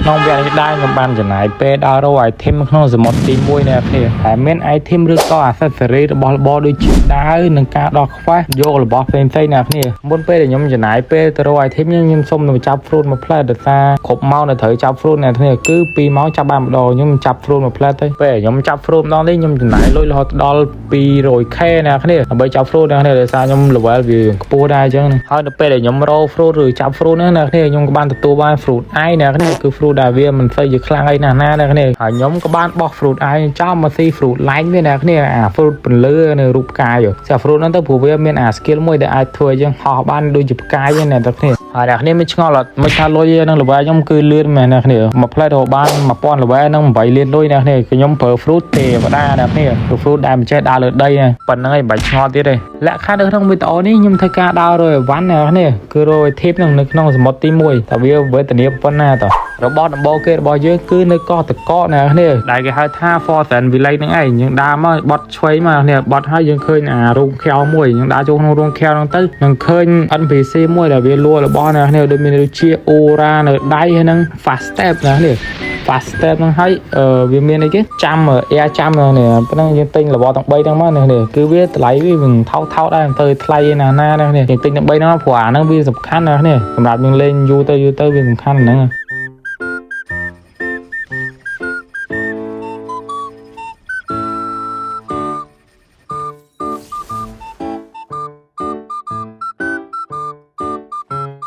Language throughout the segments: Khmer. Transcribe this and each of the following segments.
น้องเบียร์ได้กับบ้านจะไหนเปดาวเราไอเทมข้างสมอตีมวยเนี่ยพี่แต่เม้นไอเทมหรือก็อาศัยเสรีบอลด้วยชิดดาวหนึ่งการดอกไฟโยกหรือบอลเฟนไซเนี่ยพี่บนเปเดี๋ยวยมจะไหนเปแต่เราไอเทมยังส้มหนูจับฟรุตมาเพลดซาขบเมาเนี่ยเถยจับฟรุตเนี่ยพี่คือปีเมาจับบ้านดอยมจับฟรุตมาเพลดเปยมจับฟรุตน้องได้ยมจะไหนลอยหอดดอลปีโรยแค่เนี่ยพี่ไปจับฟรุตเนี่ยพี่ซายมหรือว่าวิวปูได้จังเขาเปเดี๋ยวยมรอฟรุตหรือจับฟรุตเนี่ยพี่ยมกับบ้านตัวบ้านฟรุตไอเนี่ยพี่คือฟรุตดาวิมันใส่คลั่งไอ้หน้าเนี่ยนี่nhóm các bạn bỏ fruit ai cho mà si fruit lánh với này fruit bẩn lơ này rụp cài rồi sẽ fruit nó tới phù với miền skill môi để ai thôi chứ họ ban đôi chụp cài như này đặc này đặc này mới ngon là mới thà lôi năng là vậy nhóm cứ lươn mà này mà play đồ ban mà pon là vậy năng vậy liên đôi này cái nhóm phở fruit tề và đa đặc này fruit đa mình chơi đa lượt đây này phần này bảy ngon tí đây lẽ khác được không bị tỏ ní nhưng thay ca đau rồi ván này cứ rồi thêm năng một tí mùi tại vì với tình yêu con na tao rồi bó kê bó dưới cứ nơi co từ co nè nè đại cái hai tha for tận vì lấy những ấy những đá mà bọt xoay mà nè bọt hai những khơi rung kheo mùi những đá chung rung kheo nó tới những khơi ăn phì xe mùi là vì lua là bó nè nè đôi mình chia ô ra nè đáy hay năng fast step nè fast step nó thấy vì mình này cái trăm ở air trăm nè cái năng những tinh là bó tặng bay đang mất nè cứ biết lấy vì mình thao đây tới play nè nè những tinh tặng bay nó quả nó vì sập khăn nè cảm giác mình lên du tới vì sập khăn nữa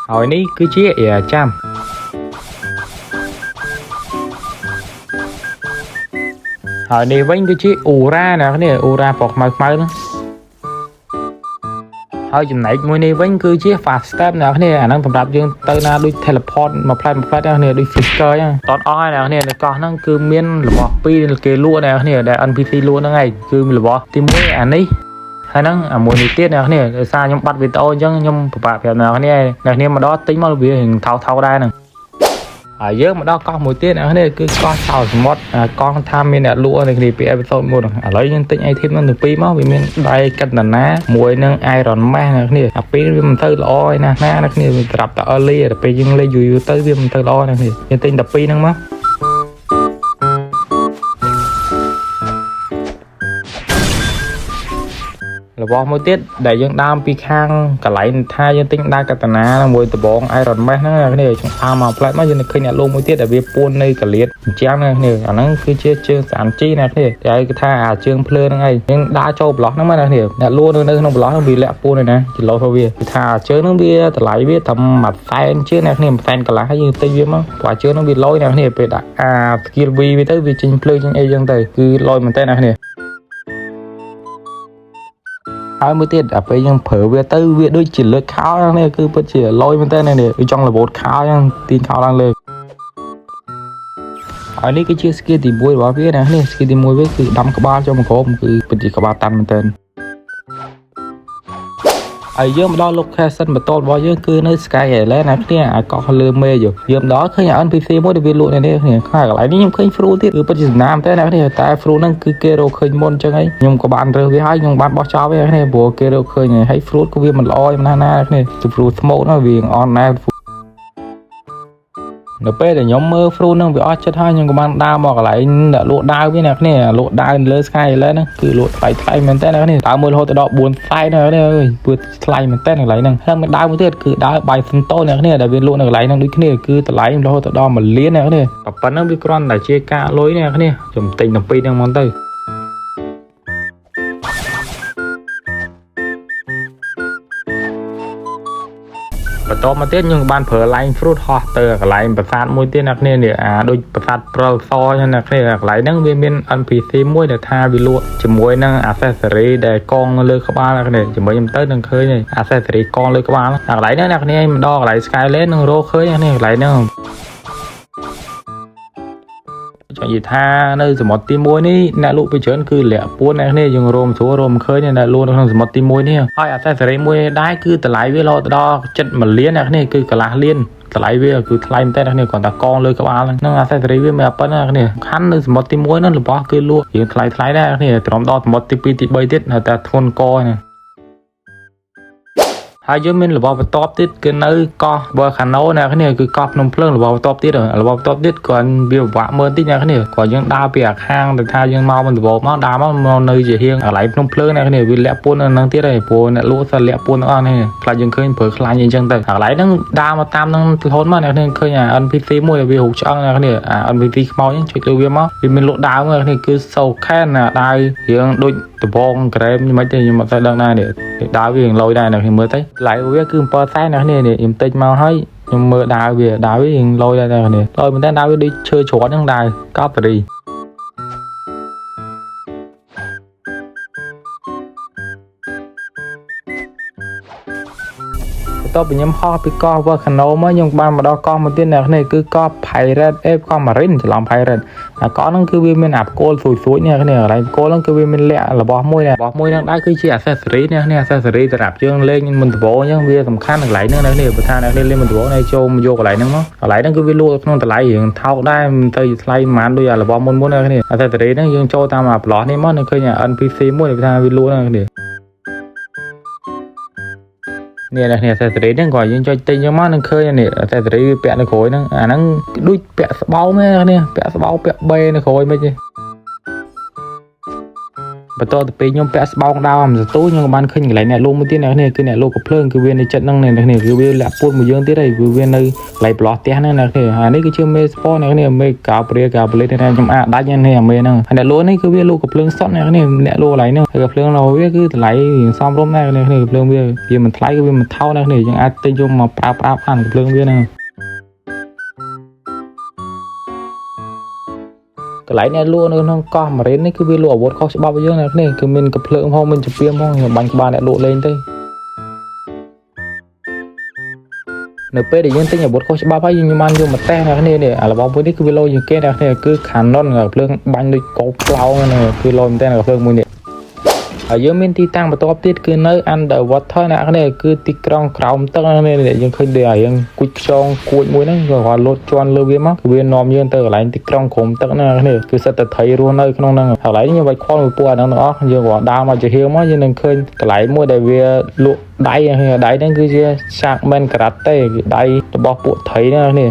hồi ní cứ chia trăm hồi ní vẫn cứ chia ura nè cái này ura bọc màu màu đó hồi chừng này mỗi ní vẫn cứ chia fast step nè cái này năng tập đạp dương tới na đôi teleport mà play cái này đôi fisker nha tọt oi nè cái này còn năng cứ miên là bỏ pi là kê lúa nè cái này để npc lúa nó ngay cứ là bỏ tìm mỗi anh ấy hay năng mùi tiết này xa nhóm bắt video chứ nhóm bạc phèo nào này mà đó tính mà vì hình thao đây nè ở dưới mà đó con mùi tiết này cứ con sao mod con tham bên này lúa này thì bị episode một ở lấy những tính ai thêm nó được pi máu vì mình đây cắt là ná mùi nâng Iron Man này pi mình tới loi nè ná này mình tập tại early rồi pi nhưng lấy dù tới mình tới loi này thì tính đập pi nâng máu là bom mới tiết để dân đam pi khang cả lại thay dân tinh đa cả tana là mùi từ bóng Iron Man nó cái này chúng mà lại mà dân khơi nhà luôn mới tiết để việc buôn đây cả liệt trang này nó cứ chơi chơi sản chi này thế cái tha chương plơ nó ngay nhưng đa châu block nó mà này nhà luôn nơi nó block nó bị lẹ buôn này nè chỉ lo thôi việc thà chơi nó bị lại biết thầm mặt fan chứ này niềm fan cả lại như tây viêm á quả chơi nó bị lôi này về đã skill vi với tới vì trình plơ trên ai dân tới cứ lôi mình tên này ai mới tiết à bây giờ phở về tư về đôi chỉ lướt khao này cứ bất chỉ lôi bên tên này để trong là bột khao nha tin khao đang lên ở đây cái chiếc kia thì mùi bảo biết này kia thì mùi với cứ đâm cả ba cho một khổ cứ bất chỉ cả ba tan bên tên ở dưới mà đo location mà to bao nhiêu cứ nơi sky này lên này kia có lơ mê rồi dưới đó khi nhà npc mới được viên luôn này khai lại nhưng khơi fru tiết cứ bất chỉ nam thế này thì tại fru năng cứ kêu khơi môn cho ấy nhưng có bạn rồi với hai nhưng bạn bỏ cho với này bùa kêu khơi này hay fru có viên mình lôi mà na này từ fru smoke nó vì online nó pe để nhóm mơ fru năng bị ót chết hai nhưng có bạn đa mọc lại đã lộ đa với này lộ đa lên sky lên cứ lộ thay mình tên này tao mơ hồi từ đó buồn sai này ơi buồn sai mình tên này lại năng hơn mình đa mới tiết cứ đa bài phân tô này để viên lộ này lại năng đôi kia cứ từ lại hồi từ đó mà liên này tập bắn nó bị con là chia ca lối này chùm tình đồng pi đang món tư và to mà tiết nhưng ban phở lạnh fruit hot từ cái lại bật phát môi tiết nè đôi bật phát pro so nha nè lại nâng viên npc môi để tha vì lụa chỉ môi nâng accessory để con lơ các bạn này chỉ mới tới nâng khơi này accessory con lơ các bạn lại nữa nè em đo lại skylet nâng rô khơi này lại nâng chọn gì tha nơi một tí muối ní nè lụ bị chớn cứ lẹ buôn này dùng rôm số rôm khơi này là luôn trong một tí muối ní hai à ta phải muối đái cứ từ lại với lo từ đó chân mà liên này cứ cả lá liên từ lại với cứ thay tên này còn ta con lơi các bạn nó ta phải với mẹ bắn này khăn nơi một tí muối nó là bao cứ luôn hiện thay đây này từ đó một tí bay tiết là ta thôn co này ហើយយើងមានរបបបន្ទាប់ទៀតគឺនៅកោះបើខាណូណាគ្នាគឺកោះភ្នំភ្លើងរបបបន្ទាប់ទៀតរបបបន្ទាប់ទៀតគាត់វាពិបាកមើលតិចណាគ្នាគាត់យើងដើរពីអាខាងទៅថាយើងមកមិនដបមកដើរមកនៅជាហៀងកន្លែងភ្នំភ្លើងណាគ្នាវាលាក់ពួននៅនឹងទៀតហើយព្រោះអ្នកលក់សិនលាក់ពួនទាំងអស់នេះខ្លាចយើងឃើញប្រើខ្លាញ់អីចឹងទៅកន្លែងហ្នឹងដើរមកតាមនឹងរហូតមកអ្នកគ្នាឃើញអា NPC មួយវារូបឆ្អឹងណាគ្នាអា NPC ខ្មោចហ្នឹងចុចលើវាមកវាមានលក់ដើមណាគ្នាគឺសូខែនណាដើររៀងដូចដបងក្រែមមិនទេខ្ញុំអត់ស្គាល់ដឹងណានេះដើរវារៀងលយដែរអ្នកគ្នាមើលទៅកន្លែងវាគឺ7សែនអ្នកគ្នានេះខ្ញុំតិចមកហើយខ្ញុំមើលដើរវារៀងលយដែរអ្នកគ្នាលយមែនតើដើរវាដូចឈើច្រត់ហ្នឹងដើរកោបរីតបខ្ញុំហោះពីកោះវើខាណូមកខ្ញុំបានមកដល់កោះមួយទៀតអ្នកនេះគឺកោះ Pirate កោះ Marine ច្រឡំ Pirate អាកោះហ្នឹងគឺវាមានអាផ្គោលស្រួយៗនេះគ្នាកន្លែងផ្គោលហ្នឹងគឺវាមានលក្ខរបស់មួយហ្នឹងដែរគឺជា accessory នេះ accessory សម្រាប់យើងលេងមិនដបអញ្ចឹងវាសំខាន់កន្លែងហ្នឹងនេះបើថាអ្នកលេងមិនដបនៅចូលមកយកកន្លែងហ្នឹងមកកន្លែងហ្នឹងគឺវាលក់ក្នុងតម្លៃរៀងថោកដែរមិនទៅថ្លៃប៉ុន្មានដូចអារបស់មុននេះគ្នា accessory ហ្នឹងយើងចូលតាមអាប្លោះនេះមកនឹងឃើញ NPC មួយថាវាលក់ហ្នឹងគ្នានេះអ្នកaccessory ហ្នឹងក៏យើងចុចទិញយកមកនឹងឃើញនេះaccessory វាពាក់នៅក្រោយហ្នឹងអាហ្នឹងដូចពាក់ស្បោមែននេះពាក់ស្បោពាក់បេនៅក្រោយមិនទេបន្ទាប់ទៅពេលខ្ញុំពាក់ស្បោងដើមសតូខ្ញុំក៏បានឃើញកន្លែងអ្នកលក់មួយទៀតនេះគឺអ្នកលក់កភ្លើងគឺវានៅចិត្តហ្នឹងនេះគឺវាលាក់ពួតមួយយើងទៀតហើយវានៅកន្លែងប្លោះផ្ទះហ្នឹងនេះហើយនេះគឺជាមេស្ពនេះមេកាព្រាកាប្លេតនេះខ្ញុំអាចដាច់នេះអាមេហ្នឹងហើយអ្នកលក់នេះគឺវាលក់កភ្លើងសុតនេះអ្នកលក់កន្លែងហ្នឹងហើយកភ្លើងរបស់វាគឺតម្លៃសមរម្យដែរនេះកភ្លើងវាមិនថ្លៃគឺវាមិនថោកនេះយើងអាចទិញយកមកប្រើប្រាស់បានកភ្លើងវាហ្នឹងកន្លែងនេះលក់នៅក្នុងកោះ Marine នេះគឺវាលក់អាវុធខុសច្បាប់យើងនេះគឺមានកភ្លើងផងមានចំពាមផងខ្ញុំបាញ់ក្បាលអ្នកលក់លេងទៅនៅពេលដែលយើងទិញអាវុធខុសច្បាប់ហើយយើងបានយកមកតេស្តនេះអារបស់មួយនេះគឺវាលយជាងគេនេះគឺ Canon កភ្លើងបាញ់ដូចកោបផ្លោងគឺលយមែនតើកភ្លើងមួយនេះហើយយើងមានទីតាំងបន្ទាប់ទៀតគឺនៅ Underwater នេះគឺទីក្រុងក្រោមទឹកនេះយើងឃើញដូចអាយើងគួចខ្យងគួចមួយហ្នឹងក៏គាត់លោតជន់លើវាមកគឺវានាំយើងទៅកន្លែងទីក្រុងក្រោមទឹកនេះគឺសិតតែថៃរស់នៅក្នុងហ្នឹងកន្លែងខ្ញុំបាច់ខ្វល់មួយពួកអាហ្នឹងទាំងអស់យើងក៏ដើរមកជាហៀវមកយើងនឹងឃើញកន្លែងមួយដែលវាលក់ដៃហ្នឹងគឺជាសាកមែនការ៉ាតេគឺដៃរបស់ពួកថៃនេះ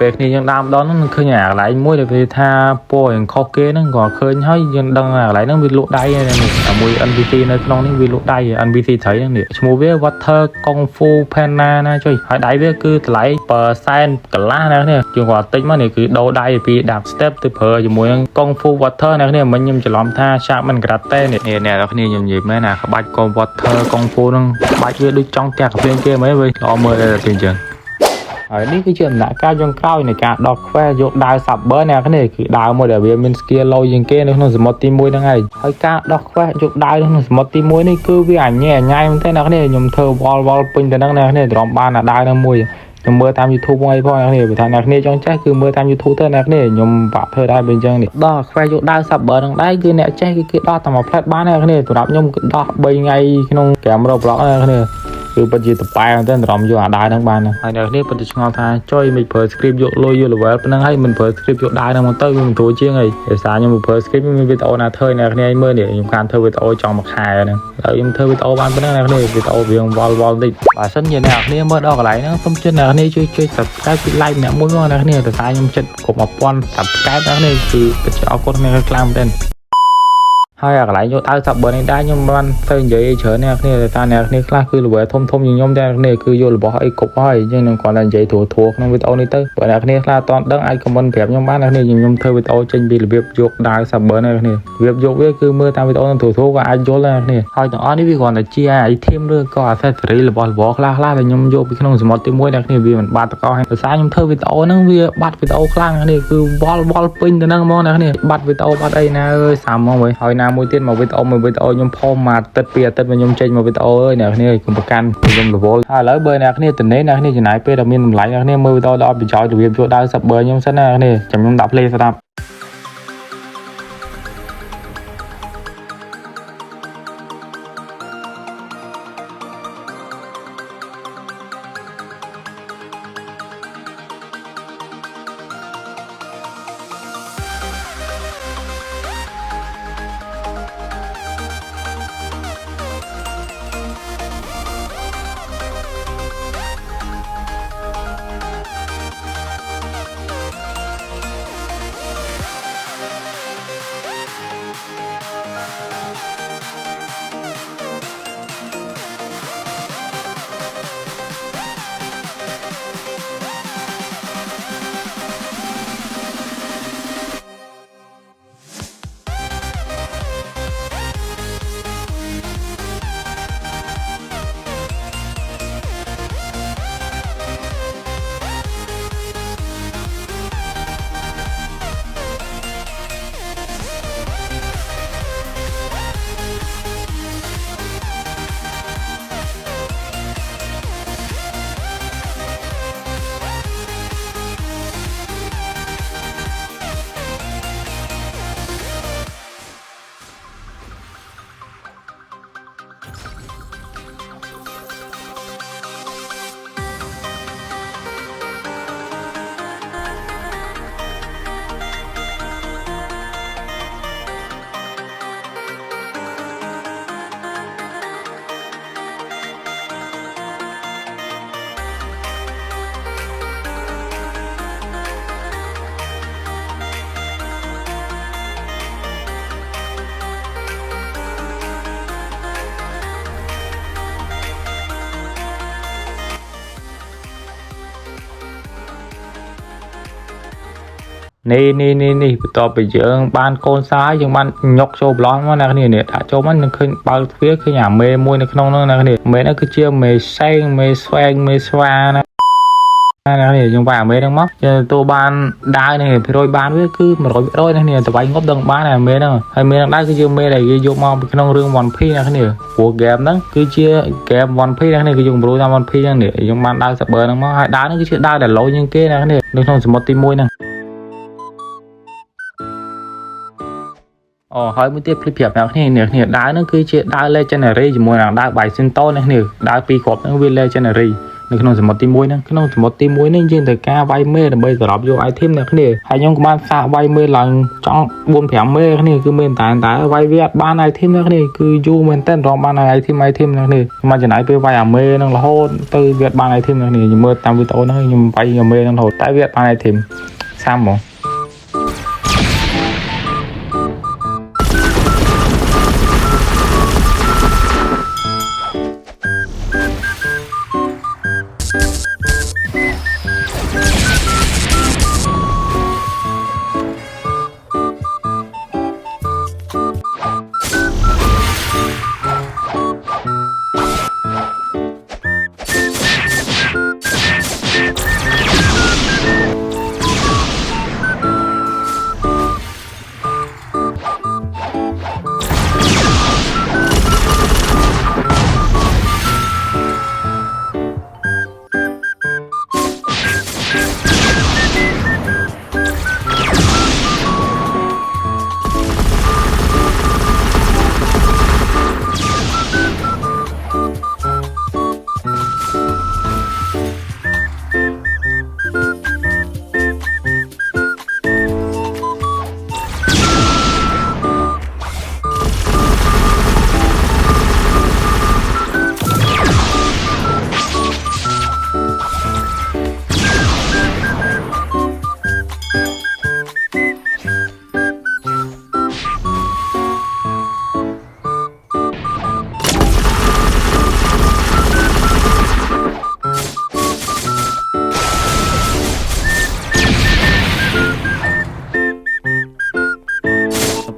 ពេលគ្នាយើងដើរម្ដងហ្នឹងនឹងឃើញអាកន្លែងមួយដែលវាថាពណ៌យ៉ាងខុសគេហ្នឹងក៏ឃើញហើយយើងដឹងអាកន្លែងហ្នឹងវាលក់ដៃនេះមួយ NPC នៅក្នុងនេះវាលក់ដៃ NPC ថៃហ្នឹងឈ្មោះវា Water Kung Fu Panda ណាចុយហើយដៃវាគឺតម្លៃ%កន្លះនេះយើងគាត់ទិញមកនេះគឺដូរដៃពីដាប់ step ទៅប្រើជាមួយនឹង Kung Fu Water នេះមិញខ្ញុំច្រឡំថាឆាកមិនការ៉ាតេនេះអ្នកនរគ្នាខ្ញុំនិយាយមែនអាក្បាច់ Water Kung Fu ហ្នឹងបាច់វាដូចចង់ផ្ទះកាភ្លេងគេហ្មងវិញល្អមើលតែអញ្ចឹងហើយនេះគឺជាដំណាក់កាលចុងក្រោយនៃការដោះខ្វែយកដាវ Saber នេះគឺដាវមួយដែលវាមាន skill low ជាងគេនៅក្នុងសមុទ្រទី1ហ្នឹងហើយការដោះខ្វែយកដាវក្នុងសមុទ្រទី1នេះគឺវាអញញ៉ៃមែនទេអ្នកនេះខ្ញុំធ្វើវល់ពេញទៅហ្នឹងអ្នកនេះទ្រាំបានអាដាវហ្នឹងមួយខ្ញុំមើលតាម YouTube ហ្នឹងឯងផងអ្នកនេះបើថាអ្នកនេះចង់ចេះគឺមើលតាម YouTube ទៅអ្នកនេះខ្ញុំបាក់ធ្វើដែរបើអញ្ចឹងនេះដោះខ្វែយកដាវ Saber ហ្នឹងដែរគឺអ្នកចេះគឺដោះតែមួយផ្លែតបានអ្នកនេះសម្រាប់ខ្ញុំគឺដោះ3ថ្ងៃក្នុង500 block អ្នកនេះគឺពិតជាតប៉ែមែនទេរំយកអាដាវហ្នឹងបានហើយអ្នកនេះពិតជាឆ្ងល់ថាចុយមិនប្រើ script យកលុយយក level ប៉ុណ្ណឹងហើយមិនប្រើ script យកដាវហ្នឹងមកទៅវាមិនទូជាងអីដោយសារខ្ញុំប្រើ script មានវីដេអូណាធ្វើអ្នកនេះឲ្យមើលនេះខ្ញុំខានធ្វើវីដេអូចង់មួយខែហ្នឹងហើយខ្ញុំធ្វើវីដេអូបានប៉ុណ្ណឹងអ្នកនេះវីដេអូវាវល់បន្តិចបើសិនជាអ្នកនេះមើលដល់កន្លែងហ្នឹងសូមជឿអ្នកនេះជួយ subscribe ជួយ like អ្នកមួយមកអ្នកនេះដោយសារខ្ញុំចិត្តគ្រប់ 1000 subscribe អ្នកនេះគឺពិតជាអរគុណអ្នកខ្លាំងមែនទេហើយអាកន្លែងយកដាវ Saber នេះដែរខ្ញុំបានទៅនិយាយច្រើនអ្នកគ្នាតែថាអ្នកគ្នាខ្លះគឺ level ធំខ្ញុំតែអ្នកគ្នាគឺយករបស់អីគ្រប់ហើយអញ្ចឹងខ្ញុំគាត់តែនិយាយធួក្នុងវីដេអូនេះទៅបើអ្នកគ្នាខ្លះអត់ដឹងអាច comment ប្រាប់ខ្ញុំបានអ្នកគ្នាខ្ញុំធ្វើវីដេអូចេញពីរបៀបយកដាវ Saber អ្នកគ្នារបៀបយកវាគឺមើលតាមវីដេអូនឹងធួក៏អាចយល់ដែរអ្នកគ្នាហើយទាំងអស់នេះវាគ្រាន់តែជា item ឬក៏ accessory របស់ខ្លះដែលខ្ញុំយកពីក្នុងសមុទ្រទី1អ្នកគ្នាវាមិនបាត់តកហើយដោយសារខ្ញុំធ្វើវីដេអូហ្នឹងវាបាត់វីដេអូខ្លាំងនេះគឺវល់ពេញទៅហ្នឹងហ្មងអ្នកគ្នាបាត់វីដេអូបាត់អីណាអើយសាមហ្មងវិញហើយណាមួយទៀតមកវីដេអូខ្ញុំផុសមួយអាទិត្យពីរអាទិត្យមកខ្ញុំចេញមកវីដេអូអើយអ្នកគ្នាកុំប្រកាន់ខ្ញុំរវល់ហើយឥឡូវបើអ្នកគ្នាទិញអ្នកគ្នាចំណាយពេលដែលមានតម្លៃអ្នកគ្នាមើលវីដេអូដល់ប្រយោជន៍របៀបយកដាវ Saber ខ្ញុំសិនណាអ្នកគ្នាចាំខ្ញុំដាក់ play ស្ដាប់ នេះបន្ទាប់ពីយើងបានកូនសាយយើងបានញុកចូលប្លន់មកអ្នកគ្នានេះដាក់ចូលមកនឹងឃើញបើកទ្វារឃើញអាមេមួយនៅក្នុងនោះអ្នកគ្នាមេនោះគឺជាមេសេងមេស្វែងមេស្វាណានេះយើងវាយអាមេហ្នឹងមកយើងទទួលបានដើរនេះ100បានវាគឺ100%នេះតវៃងប់ដឹងបានអាមេហ្នឹងហើយមេហ្នឹងដែរគឺជាមេដែលគេយកមកពីក្នុងរឿង One Piece ណាគ្នាព្រោះហ្គេមហ្នឹងគឺជាហ្គេម One Piece ណាគ្នាគឺយើងប្រូតាម One Piece ហ្នឹងនេះយើងបានដើរ server ហ្នឹងមកហើយដើរហ្នឹងគឺជាដើរដែលឡូជាងគេណាគ្នានៅក្នុងសមុទ្រទី1ហ្នឹងអូហើយមួយទៀតភ្លេចប្រាប់អ្នកគ្នាដើរហ្នឹងគឺជាដើរ Legendary ជាមួយនឹងដើរ Bison នេះគ្នាដើរពីរគ្រាប់ហ្នឹងវា Legendary នៅក្នុងសមុទ្រទី1ហ្នឹងក្នុងសមុទ្រទី1នេះយើងត្រូវការវាយមេដើម្បីសម្រាប់យក item អ្នកគ្នាហើយខ្ញុំក៏បានសាកវាយមេឡើងចង់ 4-5 មេគ្នាគឺមែនតែវាយវាអត់បាន item អ្នកគ្នាគឺយូរមែនតើរំបាន item អ្នកគ្នាមកចំណាយពេលវាយអាមេហ្នឹងរហូតទៅវាអត់បាន item អ្នកគ្នាខ្ញុំមើលតាមវីដេអូហ្នឹងខ្ញុំវាយអាមេហ្នឹងរហូតតែវាអត់បាន item សាំហ្មង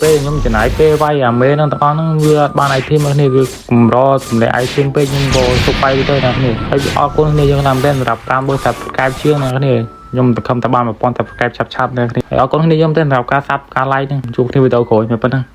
ពេលខ្ញុំចំណាយពេលវាយអាមេហ្នឹងទាំងអស់ហ្នឹងវាអត់បាន item នេះគឺកម្រសម្លេ item ពេកខ្ញុំក៏សុបបាយទៅណាគ្នាហើយអរគុណគ្នាយើងតាមតែសម្រាប់តាមមើល subscribe ជាងណាគ្នាខ្ញុំសង្ឃឹមថាបាន1000 subscribe ឆាប់ៗណាគ្នាហើយអរគុណគ្នាខ្ញុំទៅសម្រាប់ការ sub ការ like ហ្នឹងជួបគ្នាវីដេអូក្រោយតែប៉ុណ្ណឹង